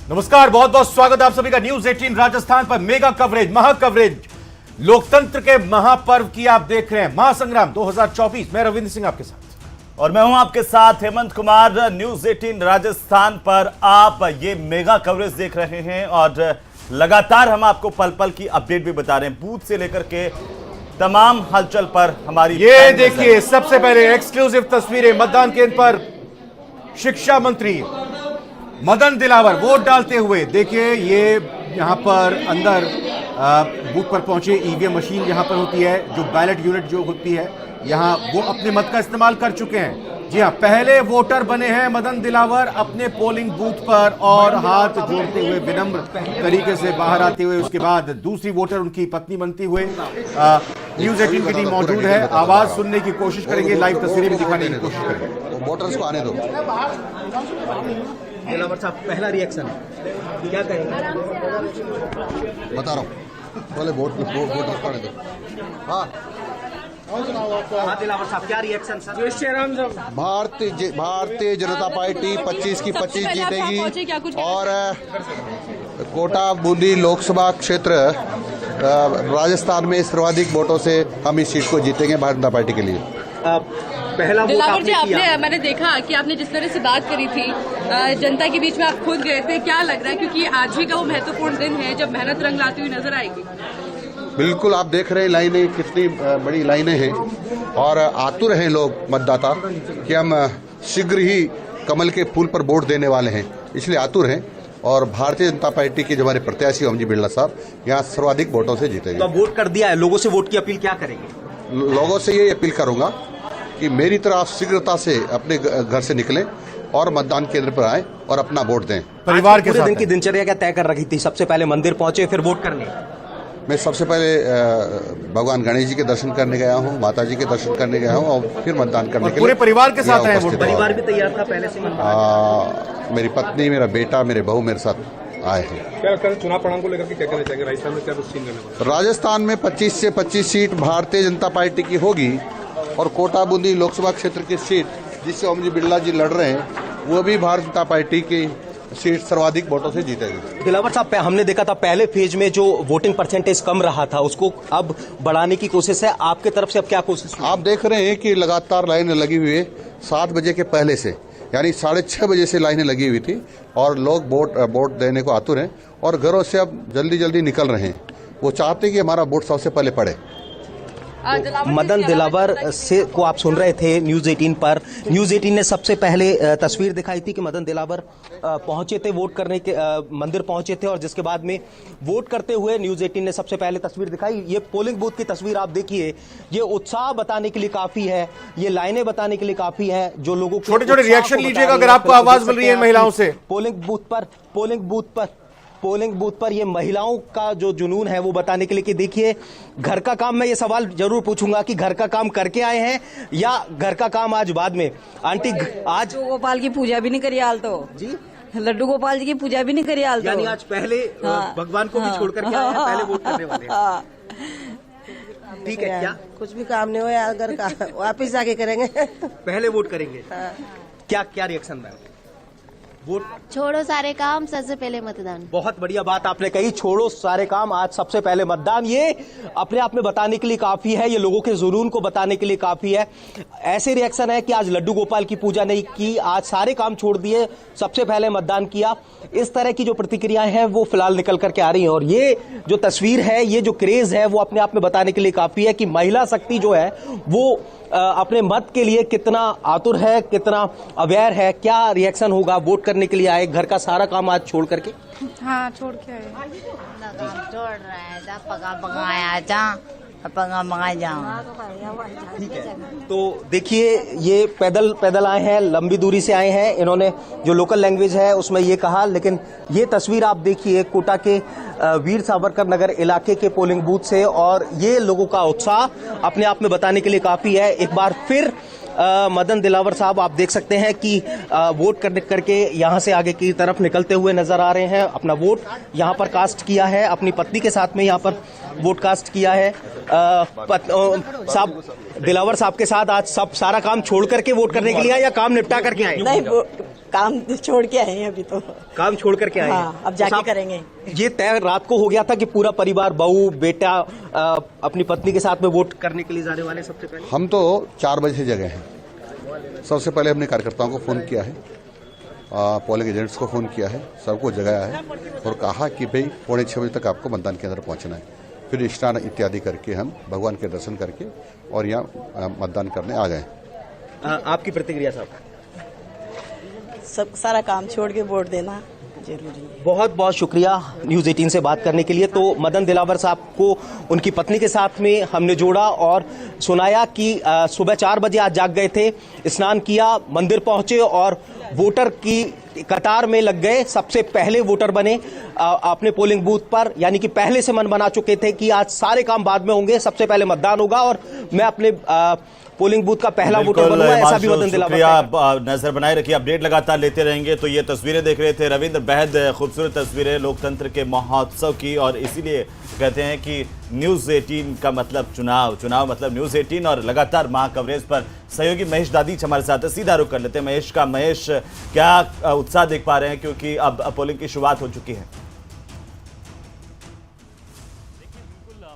नमस्कार, बहुत बहुत स्वागत है आप सभी का न्यूज 18 राजस्थान पर मेगा कवरेज, महा कवरेज, लोकतंत्र के महापर्व की आप देख रहे हैं, महासंग्राम 2024। मैं रविंद्र सिंह आपके साथ और मैं हूं आपके साथ हेमंत कुमार। न्यूज 18 राजस्थान पर आप ये मेगा कवरेज देख रहे हैं और लगातार हम आपको पल पल की अपडेट भी बता रहे हैं, बूथ से लेकर के तमाम हलचल पर हमारी। ये देखिए, सबसे पहले एक्सक्लूसिव तस्वीरें मतदान केंद्र पर शिक्षा मंत्री मदन दिलावर वोट डालते हुए। देखिए, ये यहां पर अंदर बूथ पर पहुंचे, ईवीएम मशीन यहां पर होती है, जो बैलेट यूनिट जो होती है यहां, वो अपने मत का इस्तेमाल कर चुके हैं। जी हां, पहले वोटर बने हैं मदन दिलावर अपने पोलिंग बूथ पर और हाथ जोड़ते हुए विनम्र तरीके से बाहर आते हुए। उसके बाद दूसरी वोटर उनकी पत्नी बनती हुए। न्यूज 18 की टीम मौजूद है, आवाज सुनने की कोशिश करेंगे, लाइव तस्वीरें भी दिखाने की कोशिश करेंगे। वोटर्स को आने दो। दिलावर साहब, पहला रिएक्शन क्या कहेंगे? बता रहा हूँ, पहले वोटर्स को आने दो। हाँ, दिलावर साहब, क्या reaction sir? Bharatiya Janata party 25 की 25 जीतेगी और कोटा बूंदी लोकसभा क्षेत्र राजस्थान में सर्वाधिक वोटों से हम इस सीट को जीतेंगे भारतीय जनता पार्टी के लिए। पहला वोट आपने किया। मैंने देखा कि आपने जिस तरह से बात करी थी जनता के बीच में, आप खुद गए थे, क्या लग रहा है? क्योंकि आज ही का वो महत्वपूर्ण दिन है जब मेहनत रंग लाती हुई नजर आएगी। बिल्कुल, आप देख रहे हैं लाइनें, कितनी बड़ी लाइनें हैं और आतुर हैं लोग मतदाता कि हम शीघ्र ही कमल के फूल पर वोट देने वाले हैं, इसलिए आतुर हैं। और भारतीय जनता पार्टी के जो हमारे प्रत्याशी ओमजी बिरला साहब यहाँ सर्वाधिक वोटों से जीतेंगे। तो वोट कर दिया है, लोगों से वोट की अपील क्या करेंगे? लोगों से ये अपील करूंगा कि मेरी तरह आप शीघ्रता से अपने घर से निकलें और मतदान केंद्र पर आएं और अपना वोट दें। परिवार के पूरे साथ दिन की दिनचर्या क्या तय कर रखी थी? सबसे पहले मंदिर पहुंचे, फिर वोट करने। मैं सबसे पहले भगवान गणेश जी के दर्शन करने गया हूँ, माता जी के दर्शन करने गया हूँ और फिर मतदान करने के लिए पूरे परिवार के साथ आए वोट। परिवार भी तैयार था पहले से? मेरी पत्नी, मेरा बेटा, मेरे बहू मेरे साथ आए हैं। क्या लगता है चुनाव परिणाम को लेकर के क्या कहना चाहेंगे? राजस्थान में क्या कुछ सीन रहने वाला है? राजस्थान में 25 से 25 सीट भारतीय जनता पार्टी की होगी और कोटा बूंदी लोकसभा क्षेत्र की सीट जिससे ओमजी बिरला जी लड़ रहे हैं, वो भी भारतीय जनता पार्टी की सीट सर्वाधिक वोटों से जीतेगी। दिलावर साहब, हमने देखा था पहले फेज में जो वोटिंग परसेंटेज कम रहा था, उसको अब बढ़ाने की कोशिश है आपके तरफ से। अब क्या कोशिश? आप देख रहे हैं कि लगातार लाइनें लगी हुई है 7 बजे के पहले से, यानी 6:30 बजे से लाइनें लगी हुई थी और लोग वोट देने को आतुर हैं और घरों से अब जल्दी जल्दी निकल रहे हैं। वो चाहते हैं कि हमारा वोट सबसे पहले पड़े। मदन दिलावर से को आप सुन रहे थे न्यूज 18 पर। न्यूज 18 ने सबसे पहले तस्वीर दिखाई थी कि मदन दिलावर पहुंचे थे वोट करने के, मंदिर पहुंचे थे और जिसके बाद में वोट करते हुए न्यूज 18 ने सबसे पहले तस्वीर दिखाई। ये पोलिंग बूथ की तस्वीर आप देखिए, ये उत्साह बताने के लिए काफी है, ये लाइनें बताने के लिए काफी है। जो लोगों को छोटे छोटे रिएक्शन लीजिएगा अगर आपको आवाज मिल रही है महिलाओं से। पोलिंग बूथ पर ये महिलाओं का जो जुनून है वो बताने के लिए कि देखिए, घर का काम, मैं ये सवाल जरूर पूछूंगा कि घर का काम करके आए हैं या घर का काम आज बाद में? आंटी, आज गोपाल की पूजा भी नहीं करी हाल तो जी, लड्डू गोपाल जी की पूजा भी नहीं करी हाल तो। यानी आज पहले भगवान को भी छोड़ करके आए हैं, पहले वोट करने वाले हैं। ठीक है, क्या कुछ भी काम नहीं हो यार घर का, वापिस जाके करेंगे। पहले वोट करेंगे। क्या क्या रिएक्शन है? वोट छोड़ो सारे काम, सबसे पहले मतदान। बहुत बढ़िया बात आपने कही, छोड़ो सारे काम, आज सबसे पहले मतदान। ये अपने आप में बताने के लिए काफी है, ये लोगों के जुनून को बताने के लिए काफी है। ऐसे रिएक्शन है कि आज लड्डू गोपाल की पूजा नहीं की, आज सारे काम छोड़ दिए, सबसे पहले मतदान किया। इस तरह की जो प्रतिक्रियाएं हैं वो फिलहाल निकल करके आ रही हैं और ये जो तस्वीर है, ये जो क्रेज है, वो अपने आप में बताने के लिए काफी है कि महिला शक्ति जो है वो अपने मत के लिए कितना आतुर है, कितना अवेयर है। क्या रिएक्शन होगा? वोट करने के लिए आए, घर का सारा काम आज छोड़ करके। हाँ, छोड़ के आए। छोड़ रहा है, ठीक है, तो देखिए, ये पैदल आए हैं, लंबी दूरी से आए हैं। इन्होंने जो लोकल लैंग्वेज है उसमें ये कहा, लेकिन ये तस्वीर आप देखिए कोटा के वीर सावरकर नगर इलाके के पोलिंग बूथ से और ये लोगों का उत्साह अपने आप में बताने के लिए काफी है। एक बार फिर मदन दिलावर साहब आप देख सकते हैं कि वोट करके यहाँ से आगे की तरफ निकलते हुए नजर आ रहे हैं। अपना वोट यहाँ पर कास्ट किया है, अपनी पत्नी के साथ में यहाँ पर वोट कास्ट किया है। साहब, दिलावर साहब के साथ आज सब सारा काम छोड़ करके वोट करने के लिए आए या काम निपटा करके आए? नहीं, काम छोड़ के आए हैं अभी तो। काम छोड़ करके आए हैं। हाँ, अब जाके साहब, करेंगे। ये तय रात को हो गया था कि पूरा परिवार, बहू बेटा अपनी पत्नी के साथ में वोट करने के लिए जाने वाले हैं सबसे पहले? हम तो 4 बजे से जगह हैं। सबसे पहले हमने कार्यकर्ताओं को फ़ोन किया है, पोलिंग एजेंट्स को फ़ोन किया है, सबको जगाया है और कहा कि भाई 5:45 बजे तक आपको मतदान केंद्र पहुंचना है। फिर स्नान इत्यादि करके हम भगवान के दर्शन करके और यहाँ मतदान करने आ गए। आपकी प्रतिक्रिया साहब? सब सारा काम छोड़ के वोट देना जरूरी है। बहुत बहुत शुक्रिया न्यूज़ 18 से बात करने के लिए। तो मदन दिलावर साहब को उनकी पत्नी के साथ में हमने जोड़ा और सुनाया कि सुबह 4 बजे आज जाग गए थे, स्नान किया, मंदिर पहुंचे और वोटर की कतार में लग गए। सबसे पहले वोटर बने अपने पोलिंग बूथ पर, यानी कि पहले से मन बना चुके थे कि आज सारे काम बाद में होंगे, सबसे पहले मतदान होगा और मैं अपने पोलिंग बूथ का पहला वोटर बनूंगा, ऐसा भी मदन दिलावर। शुक्रिया, नजर बनाए रखिए, अपडेट लगातार लेते रहेंगे। तो ये तस्वीरें देख रहे थे रविंद्र, बेहद खूबसूरत तस्वीरें लोकतंत्र के महोत्सव की, और इसीलिए कहते हैं कि न्यूज़ 18 का मतलब चुनाव, चुनाव मतलब न्यूज़ 18। और लगातार महा कवरेज पर सहयोगी महेश दादीच हमारे साथ है, सीधा रुख कर लेते हैं महेश का। महेश, क्या उत्साह देख पा रहे हैं, क्योंकि अब पोलिंग की शुरुआत हो चुकी है?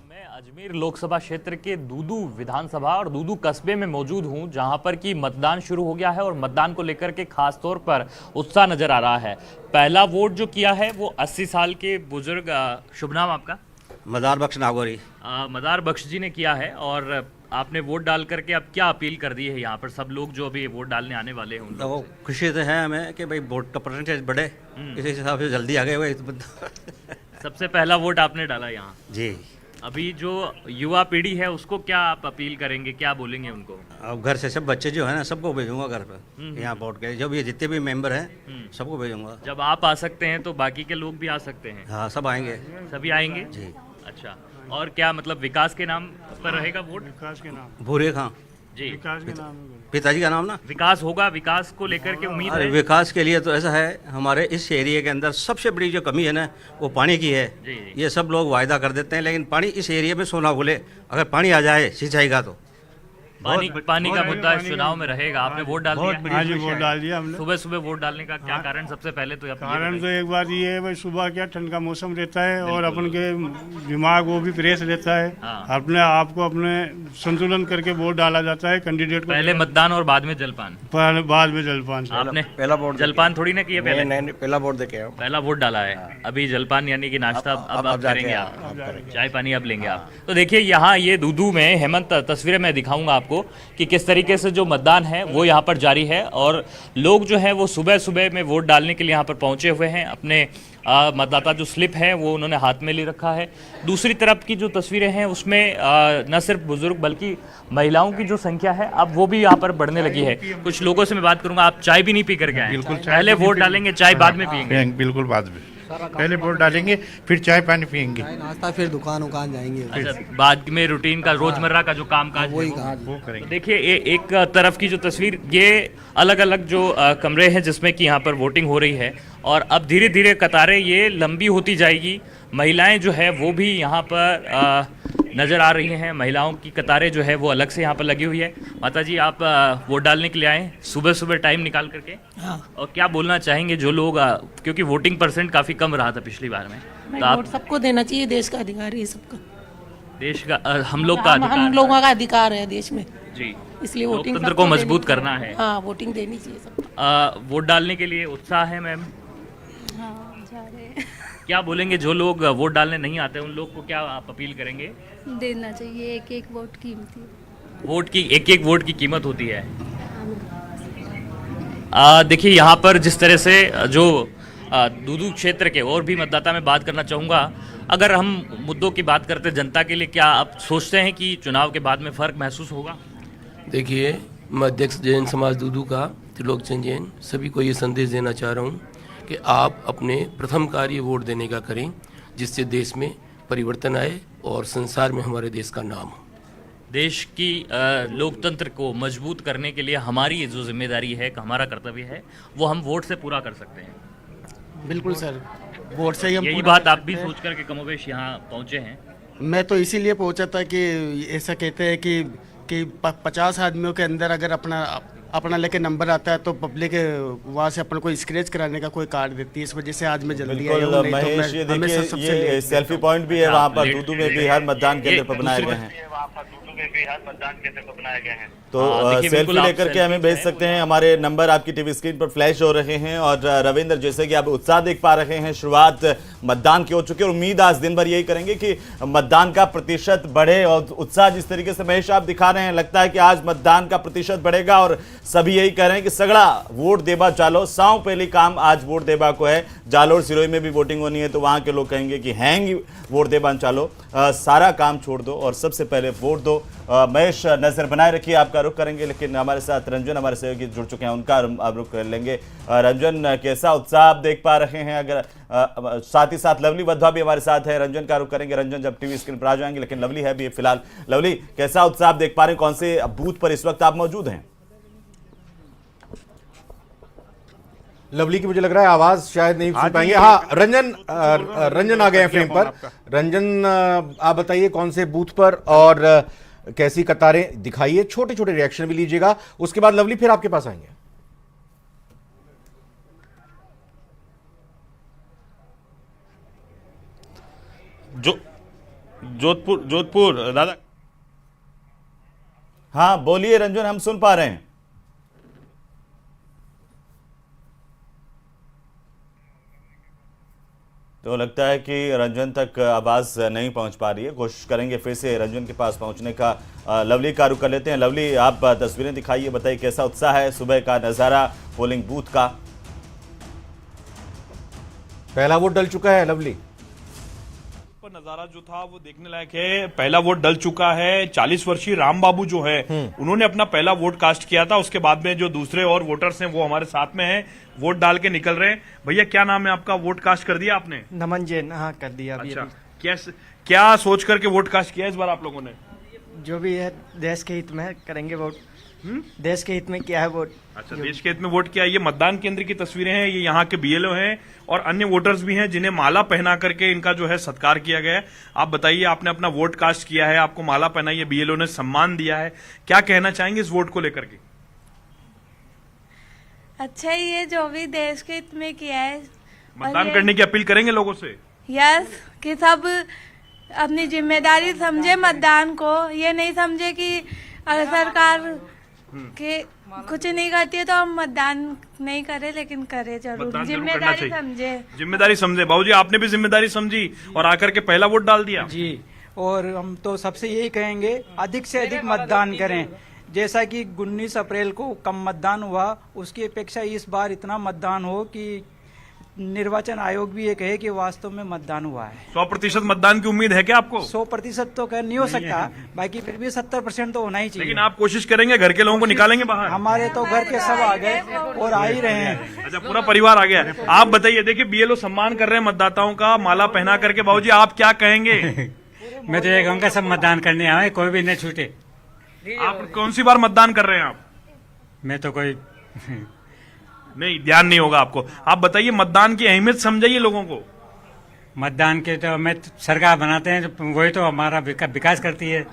मैं अजमेर लोकसभा क्षेत्र के दूदू विधानसभा और दूदू कस्बे में मौजूद हूं, जहां पर कि मतदान शुरू हो गया है और मतदान को लेकर के खास तौर पर उत्साह नजर आ रहा है। पहला वोट जो किया है वो 80 साल के बुजुर्ग, शुभ नाम आपका? मदार बख्श नागौरी। मदार बख्श जी ने किया है और आपने वोट डाल करके अब क्या अपील कर दी है यहाँ पर सब लोग जो अभी वोट डालने आने वाले हैं? तो वो खुशी से है हमें कि भाई वोट का परसेंटेज बढ़े, इसी हिसाब से जल्दी आ गए हुए। सबसे पहला वोट आपने डाला यहाँ जी। अभी जो युवा पीढ़ी है उसको क्या आप अपील करेंगे, क्या बोलेंगे उनको? अब घर से सब बच्चे जो है ना, सबको भेजूंगा घर पर यहाँ वोट के, जो भी जितने भी मेंबर हैं सबको भेजूंगा। जब आप आ सकते हैं तो बाकी के लोग भी आ सकते हैं? हाँ, सब आएंगे। सभी आएंगे जी। अच्छा, और क्या मतलब विकास के नाम पर रहेगा वोट? विकास के नाम, भूरे खां जी, विकास के नाम पिताजी का नाम ना। विकास होगा, विकास को लेकर के उम्मीद अरे है? विकास के लिए तो ऐसा है, हमारे इस एरिया के अंदर सबसे बड़ी जो कमी है ना, वो पानी की है। जी, जी। ये सब लोग वायदा कर देते हैं, लेकिन पानी इस एरिया में सोना बोले, अगर पानी आ जाए सिंचाई का तो पानी का मुद्दा इस चुनाव में रहेगा। आपने वोट डाल दिया? हाँ जी, वोट डाल दिया हमने। सुबह सुबह वोट डालने का क्या कारण? सबसे पहले तो कारण तो एक बात ये है भाई, सुबह क्या ठंड का मौसम रहता है और अपन के दिमाग वो भी फ्रेश रहता है। अपने आप को अपने संतुलन करके वोट डाला जाता है कैंडिडेट को। पहले मतदान और बाद में जलपान? बाद में जलपान। आपने पहला वोट जलपान थोड़ी ना किया? पहले पहला वोट देके आया। पहला वोट डाला है, अभी जलपान यानी कि नाश्ता अब करेंगे आप, चाय पानी अब लेंगे आप। तो देखिए यहाँ ये दूदू में हेमंत, तस्वीरें मैं दिखाऊंगा आपको कि किस तरीके से जो मतदान है वो यहाँ पर जारी है और लोग जो है वो सुबह सुबह में वोट डालने के लिए यहाँ पर पहुंचे हुए हैं। अपने मतदाता जो स्लिप है वो उन्होंने हाथ में ले रखा है। दूसरी तरफ की जो तस्वीरें हैं उसमें न सिर्फ बुजुर्ग बल्कि महिलाओं की जो संख्या है अब वो भी यहाँ पर बढ़ने लगी है। कुछ लोगों से मैं बात करूंगा, आप चाय भी नहीं पी करके आए? बिल्कुल, पहले वोट डालेंगे, चाय बाद में पियेंगे? बिल्कुल बाद में, पहले वोट डालेंगे फिर चाय पानी पियेंगे, नाश्ता फिर दुकान जाएंगे। अच्छा, बाद में रूटीन का रोजमर्रा का जो काम काज वो करेंगे। देखिए एक तरफ की जो तस्वीर, ये अलग अलग जो कमरे हैं जिसमें कि यहाँ पर वोटिंग हो रही है और अब धीरे धीरे कतारें ये लंबी होती जाएगी। महिलाएं जो है वो भी यहाँ पर नज़र आ रही हैं। महिलाओं की कतारें जो है वो अलग से यहाँ पर लगी हुई है। माता जी, आप वोट डालने के लिए आए सुबह सुबह टाइम निकाल करके? हाँ। और क्या बोलना चाहेंगे जो लोग, क्योंकि वोटिंग परसेंट काफ़ी कम रहा था पिछली बार में, तो आप? सबको देना चाहिए, देश का अधिकार है सबका। देश का, हम लोग का अधिकार, हम लोगों का अधिकार है देश में जी, इसलिए वोटिंग लोकतंत्र को मजबूत करना है। हाँ, वोटिंग देनी चाहिए सबको। वोट डालने के लिए उत्साह है मैम? क्या बोलेंगे जो लोग वोट डालने नहीं आते उन लोग को, क्या आप अपील करेंगे? देना चाहिए, एक एक वोट कीमती, वोट की एक एक वोट की कीमत होती है। देखिए यहाँ पर जिस तरह से जो दूदू क्षेत्र के और भी मतदाता में बात करना चाहूँगा। अगर हम मुद्दों की बात करते जनता के लिए, क्या आप सोचते हैं कि चुनाव के बाद में फ़र्क महसूस होगा? देखिए, मैं अध्यक्ष जैन समाज दूदू का त्रिलोकचंद जैन सभी को ये संदेश देना चाह रहा हूँ कि आप अपने प्रथम कार्य वोट देने का करें, जिससे देश में परिवर्तन आए और संसार में हमारे देश का नाम हो। देश की लोकतंत्र को मजबूत करने के लिए हमारी जो जिम्मेदारी है, हमारा कर्तव्य है, वो हम वोट से पूरा कर सकते हैं। बिल्कुल सर, वोट से ही हम यही बात आप भी सोच करके कमोवेश यहाँ पहुँचे हैं? मैं तो इसीलिए पहुंचा था कि ऐसा कहते हैं कि कि 50 आदमियों के अंदर अगर अपना लेके नंबर आता है तो पब्लिक वहाँ से अपन को स्क्रैच कराने का कोई कार्ड देती है। इस वजह से आज मैं जल्दी आया हूँ, नहीं तो महेश, ये मैं हमेशा देखिए सबसे ये लेट सेल्फी पॉइंट भी है वहाँ पर दूदू में भी, हर मतदान केंद्र पर बनाए गए हैं। तो सेल्फी लेकर के हमें भेज सकते हैं, हमारे नंबर आपकी टीवी स्क्रीन पर फ्लैश हो रहे हैं। और रविंद्र, जैसे कि आप उत्साह देख पा रहे हैं, शुरुआत मतदान की हो चुकी है और उम्मीद आज दिन भर यही करेंगे कि मतदान का प्रतिशत बढ़े। और उत्साह जिस तरीके से महेश आप दिखा रहे हैं, लगता है कि आज मतदान का प्रतिशत बढ़ेगा और सभी यही कह रहे हैं कि सगड़ा वोट देबा चालो, साव पहली काम आज वोट देबा को है। जालोर सिरोही में भी वोटिंग होनी है तो वहां के लोग कहेंगे कि हैंग वोट देबा चालो, सारा काम छोड़ दो और सबसे पहले वोट दो। महेश, नजर बनाए रखिए, आपका रुख करेंगे, लेकिन हमारे साथ रंजन हमारे सहयोगी जुड़ चुके हैं, उनका आप रुख कर लेंगे। रंजन, कैसा उत्साह आप देख पा रहे हैं? अगर साथ ही साथ लवली वधवा भी हमारे साथ है, रंजन का रुख करेंगे, रंजन जब टीवी स्क्रीन पर आ जाएंगे, लेकिन लवली है भी फिलहाल। लवली, कैसा उत्साह आप देख पा रहे हैं? कौन से बूथ पर इस वक्त आप मौजूद हैं? लवली की मुझे लग रहा है आवाज शायद नहीं सुन पाएंगे। हाँ, रंजन आ गए हैं फ्रेम पर। रंजन, आप बताइए कौन से बूथ पर और कैसी कतारें दिखाइए, छोटे छोटे रिएक्शन भी लीजिएगा, उसके बाद लवली फिर आपके पास आएंगे। जोधपुर दादा। हाँ बोलिए रंजन, हम सुन पा रहे हैं। तो लगता है कि रंजन तक आवाज नहीं पहुंच पा रही है, कोशिश करेंगे फिर से रंजन के पास पहुंचने का। लवली का रुख कर लेते हैं। लवली, आप तस्वीरें दिखाइए, बताइए कैसा उत्साह है, सुबह का नजारा पोलिंग बूथ का। पहला वोट डल चुका है लवली? नजारा जो था वो देखने लायक है। पहला वोट डल चुका है। 40 वर्षीय राम बाबू जो है उन्होंने अपना पहला वोट कास्ट किया था। उसके बाद में जो दूसरे और वोटर्स हैं वो हमारे साथ में हैं, वोट डाल के निकल रहे हैं। भैया क्या नाम है आपका? वोट कास्ट कर दिया आपने? नमन जैन। हाँ, कर दिया। अच्छा, क्या सोच करके वोट कास्ट किया इस बार आप लोगों ने? जो भी है देश के हित में करेंगे वोट। देश के हित में किया है वोट। अच्छा, देश के हित में वोट किया। ये मतदान केंद्र की तस्वीरें हैं, ये यहाँ के बीएलओ हैं और अन्य वोटर्स भी हैं जिन्हें माला पहना करके इनका जो है सत्कार किया गया है। आप बताइए, आपने अपना वोट कास्ट किया है, आपको माला पहनाई है, बीएलओ ने सम्मान दिया है, क्या कहना चाहेंगे इस वोट को लेकर के? अच्छा, ये जो भी देश के हित में किया है, मतदान करने की अपील करेंगे लोगों से। यस, कि सब अपनी जिम्मेदारी समझे मतदान को, ये नहीं समझे कि सरकार के कुछ नहीं करती है तो हम मतदान नहीं करे, लेकिन करे जरूर, जिम्मेदारी समझे। जिम्मेदारी समझे। बाबूजी, आपने भी जिम्मेदारी समझी और आकर के पहला वोट डाल दिया। जी, और हम तो सबसे यही कहेंगे अधिक से अधिक मतदान करें। जैसा कि 19 अप्रैल को कम मतदान हुआ, उसकी अपेक्षा इस बार इतना मतदान हो कि निर्वाचन आयोग भी ये कहे कि वास्तव में मतदान हुआ है। 100% मतदान की उम्मीद है क्या आपको? 100% तो नहीं हो सकता, बाकी फिर भी 70% तो होना ही चाहिए। लेकिन आप कोशिश करेंगे, घर के लोगों को निकालेंगे बाहर? हमारे तो घर के सब आ गए और आ ही रहे हैं। अच्छा, पूरा परिवार आ गया। आप बताइए, देखिए बीएलओ सम्मान कर रहे हैं मतदाताओं का माला पहना करके। बाबूजी, आप क्या कहेंगे? मैं तो ये कहूँगा सब मतदान करने आए, कोई भी न छूटे। आप कौन सी बार मतदान कर रहे हैं आप? मैं तो कोई नहीं, ध्यान नहीं होगा आपको। आप बताइए, मतदान की अहमियत समझाइए लोगों को। मतदान के तो हमें सरकार बनाते हैं, तो वही तो हमारा विकास करती है।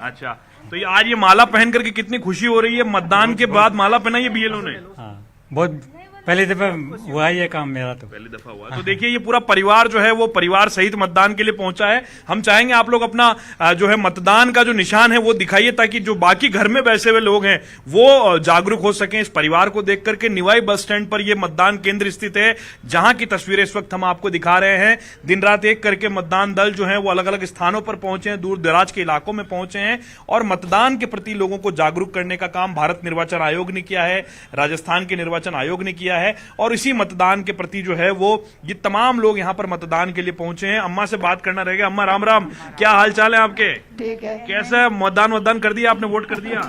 अच्छा, तो ये आज ये माला पहन करके कितनी खुशी हो रही है? मतदान के बाद माला पहनाई है बीएलओ ने। हाँ, बहुत पहली दफा हुआ ये काम मेरा, तो पहली दफा हुआ। तो देखिए, ये पूरा परिवार जो है वो परिवार सहित मतदान के लिए पहुंचा है। हम चाहेंगे आप लोग अपना जो है मतदान का जो निशान है वो दिखाइए, ताकि जो बाकी घर में बैठे हुए लोग हैं वो जागरूक हो सकें इस परिवार को देख करके। निवाई बस स्टैंड पर ये मतदान केंद्र स्थित है, जहां की तस्वीरें इस वक्त हम आपको दिखा रहे हैं। दिन रात एक करके मतदान दल जो है वो अलग अलग स्थानों पर पहुंचे हैं, दूर दराज के इलाकों में पहुंचे हैं और मतदान के प्रति लोगों को जागरूक करने का काम भारत निर्वाचन आयोग ने किया है, राजस्थान के निर्वाचन आयोग ने किया है। और इसी मतदान के प्रति जो है वो ये तमाम लोग यहाँ पर मतदान के लिए पहुंचे हैं। अम्मा से बात करना रहेगा। अम्मा, राम राम, क्या हाल चाल है आपके? ठीक है। कैसा मतदान कर दिया आपने? वोट कर दिया?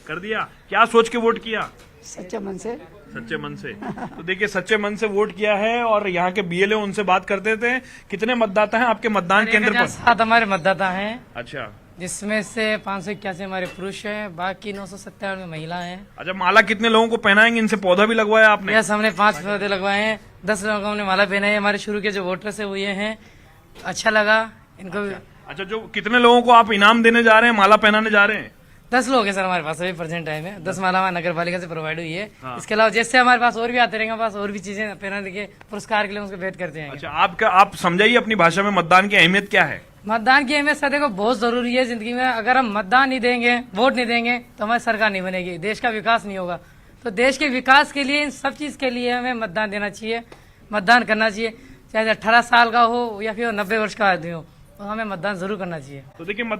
कर दिया। क्या सोच के वोट किया? सच्चे मन से। सच्चे मन से। तो देखिए, सच्चे मन से वोट किया है। और यहाँ के बीएलओ, उनसे बात करते थे। कितने मतदाता हैं आपके मतदान केंद्र पर? 7 हमारे मतदाता हैं। अच्छा, जिसमें से 581 हमारे पुरुष हैं, बाकी 997 महिला हैं। अच्छा, माला कितने लोगों को पहनाएंगे? इनसे पौधा भी लगवाया आपने? यस, हमने 5 पौधे लगवाए हैं, 10 लोगों ने माला पहनाई है। हमारे शुरू के जो वोटर्स है वो ये हैं। अच्छा लगा इनको। अच्छा, जो कितने लोगों को आप इनाम देने जा रहे हैं, माला पहनाने जा रहे हैं? 10 लोग हैं सर हमारे पास अभी प्रेजेंट टाइम में। 10 माला हमारी नगर पालिका से प्रोवाइड हुई है। हाँ। इसके अलावा जैसे हमारे पास और भी आते रहेंगे, हमारे पास और भी चीजें पहनाने के पुरस्कार के लिए उसको वेट करते हैं। अच्छा, आप समझाइए अपनी भाषा में मतदान की अहमियत क्या है? मतदान की अहमियत सर देखो बहुत जरूरी है जिंदगी में। अगर हम मतदान नहीं देंगे, वोट नहीं देंगे तो हमारी सरकार नहीं बनेगी, देश का विकास नहीं होगा। तो देश के विकास के लिए, इन सब चीज के लिए हमें मतदान देना चाहिए, मतदान करना चाहिए। चाहे 18 साल का हो या फिर 90 वर्ष का आदमी हो, तो हमें मतदान जरूर करना चाहिए। तो देखिए